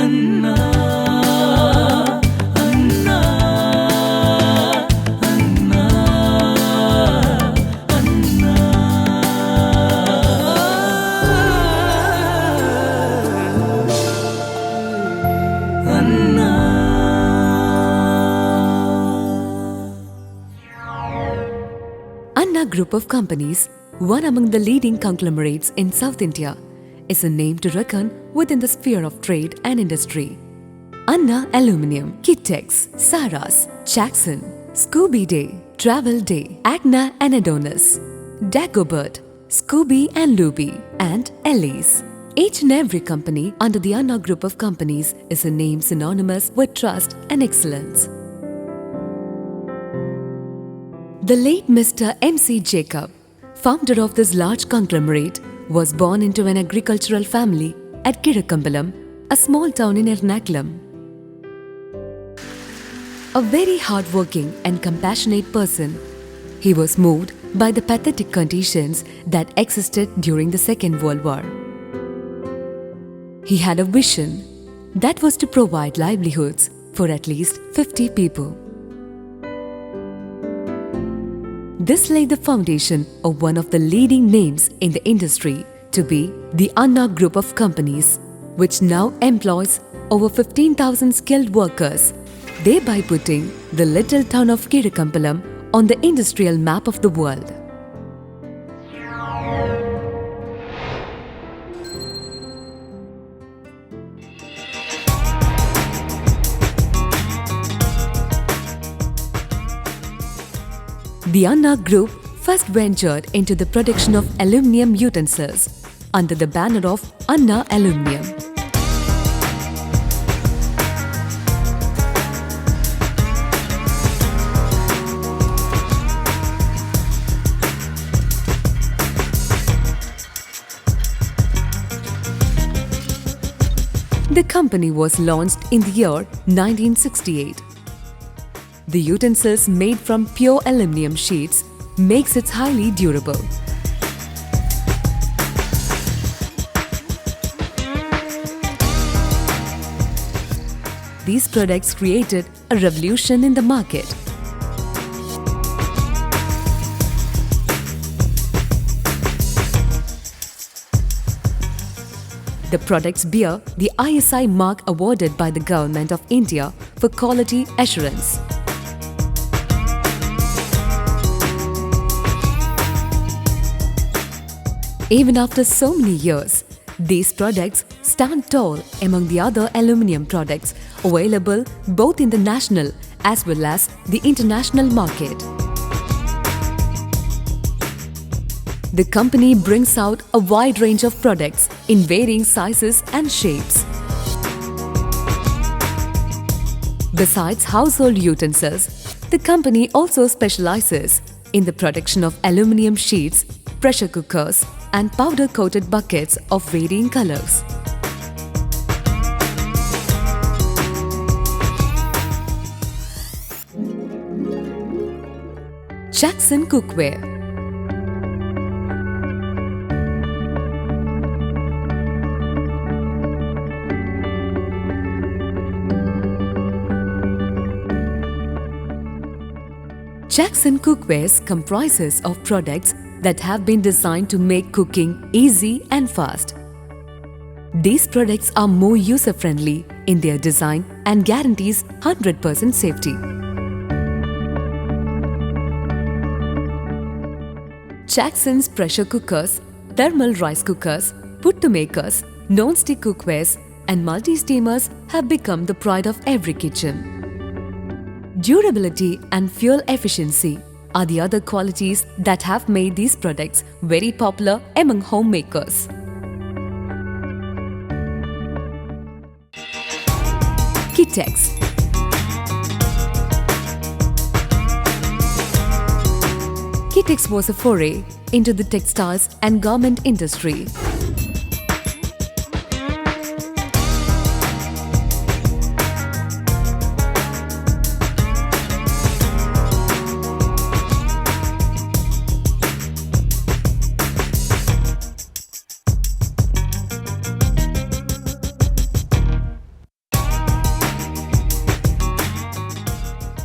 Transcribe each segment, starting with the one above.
Anna Anna Anna Anna Anna Anna Group of Companies, one among the leading conglomerates in South India, is a name to reckon within the sphere of trade and industry. Anna Aluminium, Kitex, Saras, Jackson, Scooby Day, Travel Day, Agna and Adonis, Dagobert, Scooby and Luby, and Ellis. Each and every company under the Anna Group of Companies is a name synonymous with trust and excellence. The late Mr. M.C. Jacob, founder of this large conglomerate, was born into an agricultural family at Kirakambalam, a small town in Ernakulam. A very hardworking and compassionate person, he was moved by the pathetic conditions that existed during the Second World War. He had a vision that was to provide livelihoods for at least 50 people. This laid the foundation of one of the leading names in the industry to be the Anna Group of Companies, which now employs over 15,000 skilled workers, thereby putting the little town of Kirakambalam on the industrial map of the world. The Anna Group first ventured into the production of aluminium utensils under the banner of Anna Aluminium. The company was launched in the year 1968. The utensils made from pure aluminium sheets makes it highly durable. These products created a revolution in the market. The products bear the ISI mark awarded by the Government of India for quality assurance. Even after so many years, these products stand tall among the other aluminium products available both in the national as well as the international market. The company brings out a wide range of products in varying sizes and shapes. Besides household utensils, the company also specializes in the production of aluminium sheets, pressure cookers, and powder-coated buckets of varying colors. Jackson Cookware. Jackson Cookwares comprises of products that have been designed to make cooking easy and fast. These products are more user-friendly in their design and guarantees 100% safety. Jackson's pressure cookers, thermal rice cookers, puttu makers, non-stick cookwares and multi-steamers have become the pride of every kitchen. Durability and fuel efficiency are the other qualities that have made these products very popular among homemakers. Kitex. Kitex was a foray into the textiles and garment industry.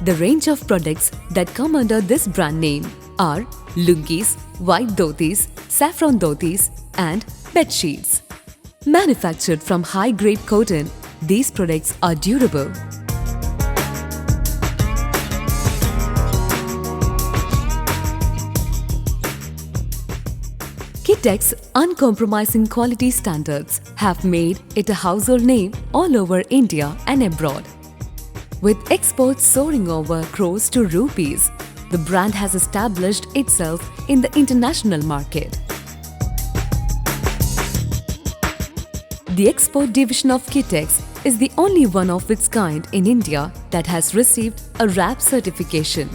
The range of products that come under this brand name are lungis, white dhotis, saffron dhotis, and bed sheets. Manufactured from high-grade cotton, these products are durable. Kitex's uncompromising quality standards have made it a household name all over India and abroad. With exports soaring over crores to rupees, the brand has established itself in the international market. The export division of Kitex is the only one of its kind in India that has received a RAP certification.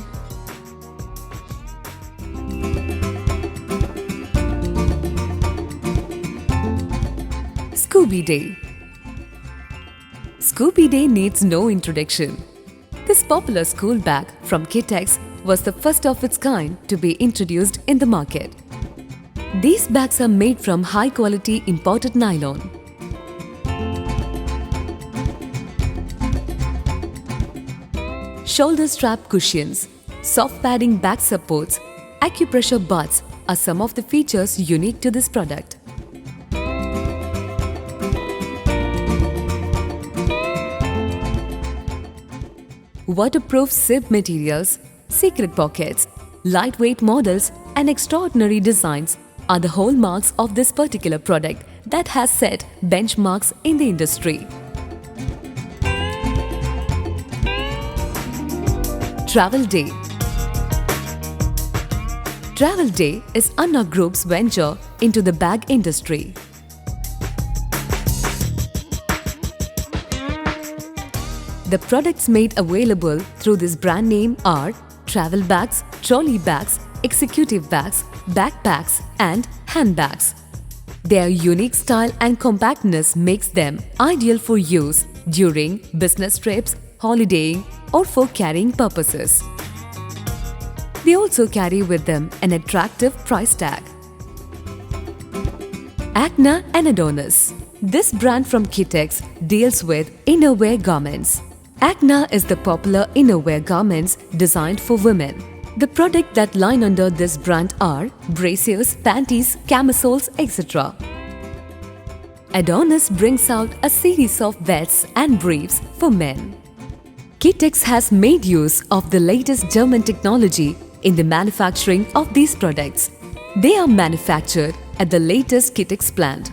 Scooby Day. Scooby Day needs no introduction. This popular school bag from Kitex was the first of its kind to be introduced in the market. These bags are made from high-quality imported nylon. Shoulder strap cushions, soft padding back supports, acupressure buds are some of the features unique to this product. Waterproof zip materials, secret pockets, lightweight models and extraordinary designs are the hallmarks of this particular product that has set benchmarks in the industry. Travel Day. Travel Day is Anna Group's venture into the bag industry. The products made available through this brand name are travel bags, trolley bags, executive bags, backpacks and handbags. Their unique style and compactness makes them ideal for use during business trips, holidaying or for carrying purposes. They also carry with them an attractive price tag. Acna and Adonis. This brand from Kitex deals with innerwear garments. Acna is the popular innerwear garments designed for women. The products that line under this brand are brassiers, panties, camisoles, etc. Adonis brings out a series of vests and briefs for men. Kitex has made use of the latest German technology in the manufacturing of these products. They are manufactured at the latest Kitex plant.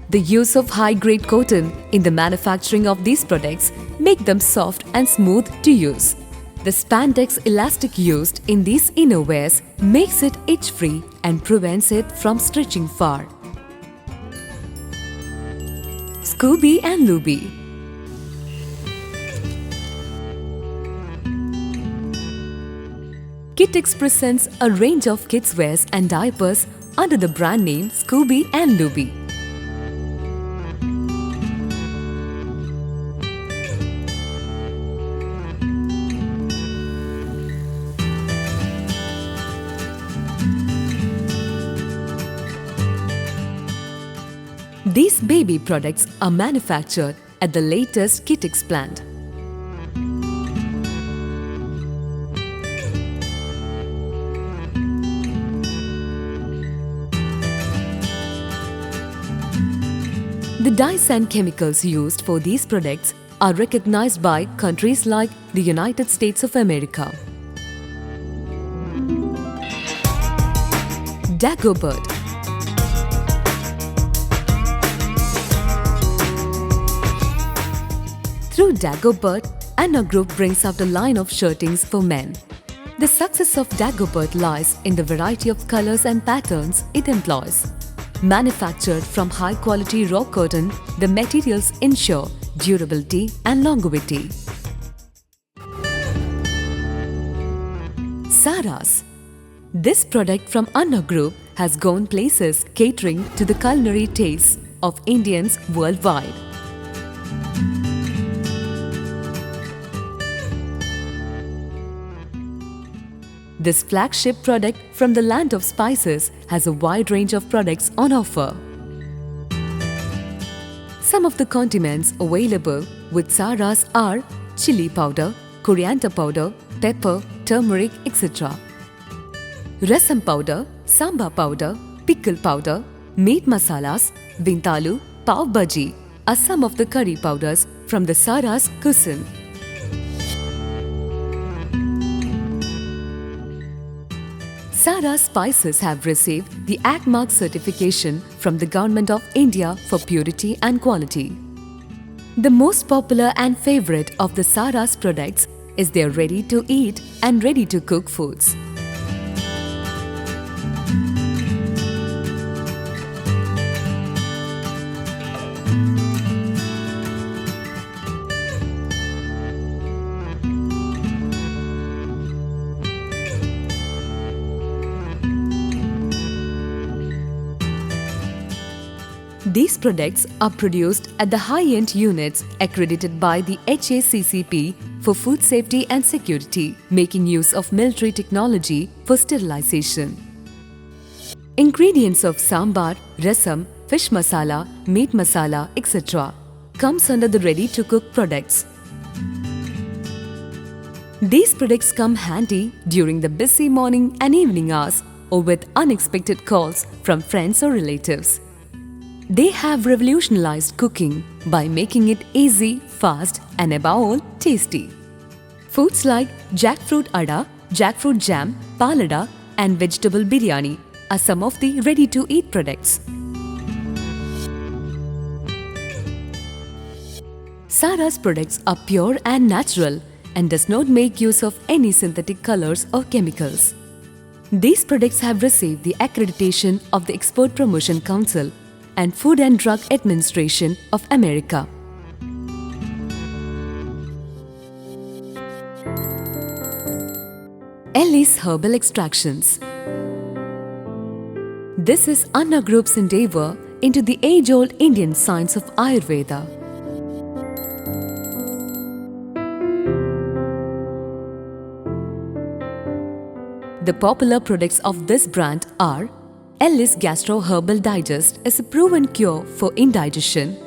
The use of high-grade cotton in the manufacturing of these products make them soft and smooth to use. The spandex elastic used in these innerwears makes it itch-free and prevents it from stretching far. Scooby and Looby. Kitex presents a range of kids' wears and diapers under the brand name Scooby and Looby. These baby products are manufactured at the latest Kitex plant. The dyes and chemicals used for these products are recognized by countries like the United States of America. Dagobert. Through Dagobert, Anna Group brings out a line of shirtings for men. The success of Dagobert lies in the variety of colors and patterns it employs. Manufactured from high-quality raw cotton, the materials ensure durability and longevity. Saras. This product from Anna Group has gone places catering to the culinary tastes of Indians worldwide. This flagship product from the land of spices has a wide range of products on offer. Some of the condiments available with Saras are chili powder, coriander powder, pepper, turmeric, etc. Rasam powder, sambar powder, pickle powder, meat masalas, vintalu, pav bhaji are some of the curry powders from the Saras cuisine. Sara spices have received the ACMARC certification from the Government of India for purity and quality. The most popular and favorite of the Sara's products is their ready-to-eat and ready-to-cook foods. These products are produced at the high-end units accredited by the HACCP for food safety and security, making use of military technology for sterilization. Ingredients of sambar, rasam, fish masala, meat masala, etc. comes under the ready-to-cook products. These products come handy during the busy morning and evening hours or with unexpected calls from friends or relatives. They have revolutionized cooking by making it easy, fast and above all, tasty. Foods like jackfruit adda, jackfruit jam, palada and vegetable biryani are some of the ready-to-eat products. Sara's products are pure and natural and does not make use of any synthetic colors or chemicals. These products have received the accreditation of the Export Promotion Council and Food and Drug Administration of America. Ellis Herbal Extractions. This is Anna Group's endeavor into the age-old Indian science of Ayurveda. The popular products of this brand are Ellis Gastro Herbal Digest is a proven cure for indigestion,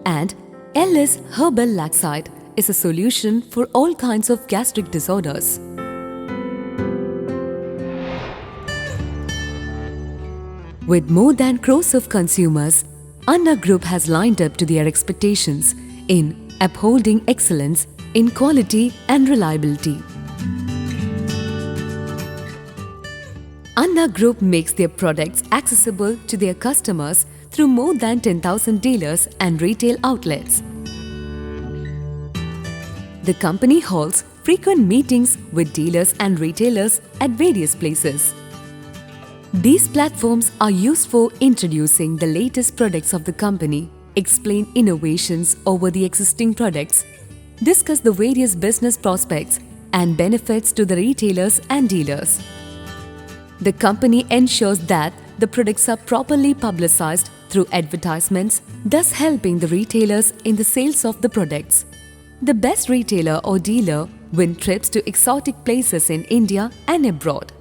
and Ellis Herbal Laxite is a solution for all kinds of gastric disorders. With more than crores of consumers, Anna Group has lined up to their expectations in upholding excellence in quality and reliability. Anna Group makes their products accessible to their customers through more than 10,000 dealers and retail outlets. The company holds frequent meetings with dealers and retailers at various places. These platforms are used for introducing the latest products of the company, explain innovations over the existing products, discuss the various business prospects and benefits to the retailers and dealers. The company ensures that the products are properly publicized through advertisements, thus helping the retailers in the sales of the products. The best retailer or dealer win trips to exotic places in India and abroad.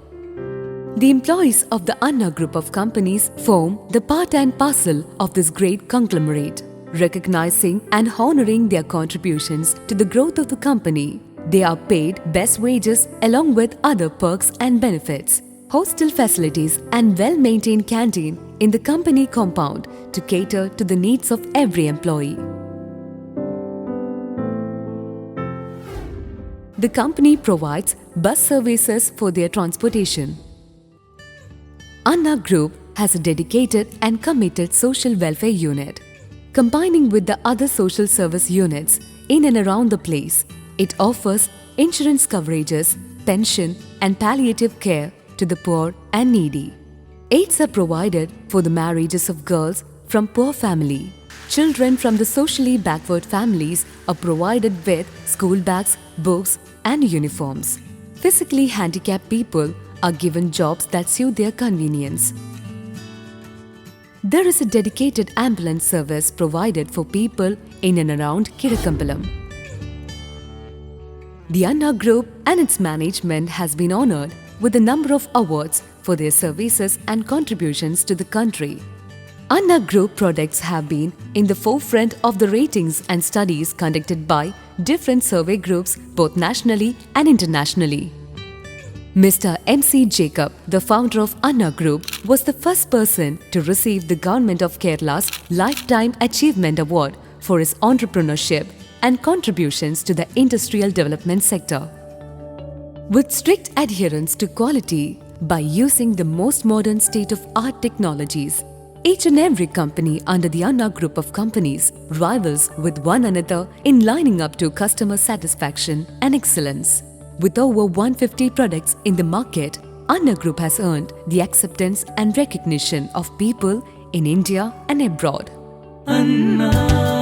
The employees of the Anna Group of companies form the part and parcel of this great conglomerate, recognizing and honoring their contributions to the growth of the company. They are paid best wages along with other perks and benefits, hostel facilities and well-maintained canteen in the company compound to cater to the needs of every employee. The company provides bus services for their transportation. Anna Group has a dedicated and committed social welfare unit. Combining with the other social service units in and around the place, it offers insurance coverages, pension and palliative care to the poor and needy. Aids are provided for the marriages of girls from poor family. Children from the socially backward families are provided with school bags, books and uniforms. Physically handicapped people are given jobs that suit their convenience. There is a dedicated ambulance service provided for people in and around Kidakkambalam. The Anna Group and its management has been honored with a number of awards for their services and contributions to the country. Anna Group products have been in the forefront of the ratings and studies conducted by different survey groups both nationally and internationally. Mr. M.C. Jacob, the founder of Anna Group, was the first person to receive the Government of Kerala's Lifetime Achievement Award for his entrepreneurship and contributions to the industrial development sector. With strict adherence to quality by using the most modern state-of-art technologies, each and every company under the Anna Group of companies rivals with one another in lining up to customer satisfaction and excellence. With over 150 products in the market, Anna Group has earned the acceptance and recognition of people in India and abroad. Anna.